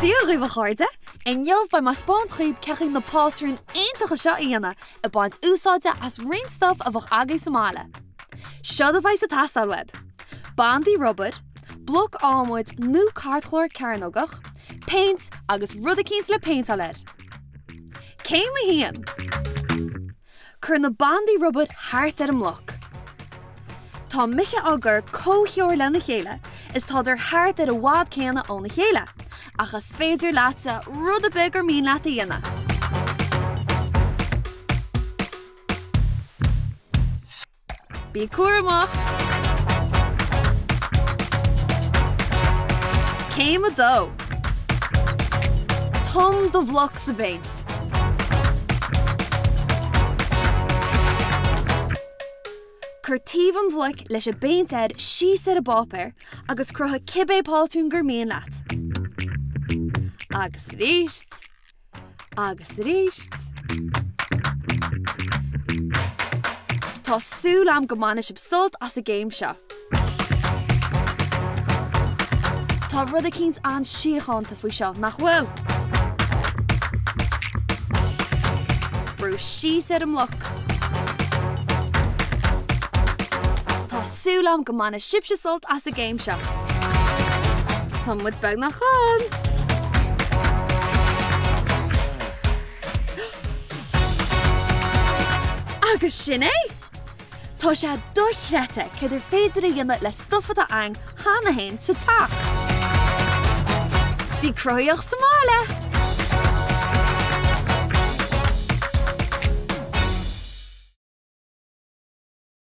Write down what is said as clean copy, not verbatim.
Díogh a cháirde, in neamh ba mas bántríb cechin na pátrúin aontacha seo íana a baint úsáide as rinstaf a bhach agaí Somála. Seo a bhaid sa tastal web. Bandaí Rubair, blok ámuid nó carthlór cairnógach, paint agus rud a cíns le Phéinteála. Céim a hían. Cur na Bandaí Rubair thart ar an mloch. Tá mise agur cótheoir le na chéile, is tá ar thart ar a bhád céanna ó na chéile, achas féidir leatsa rud a big ar mín leat a dhéanamh. Bí cuaramach. Céim a dó. Tom do bhloc sa baint. Curtíomh an bhloc leis a baint ed síos ar a bápéir agus crutha cibé pátrún gur míon leat. Agus ríist. Agus ríist. Tá súil am go mana sib sult as a géim seo. Tá rud a cíns an síochananta faoi seo nach bhfuil. Brú síos ar an mloch. Tá súil am go mana sib se sult as a géim seo. Tá muid beag nach chun. Agus sin é? Tá sé dúchreite ceidir féidir a dhéanamh le stoffa a ang hána hain sa teach. Bhí croíoch Somála!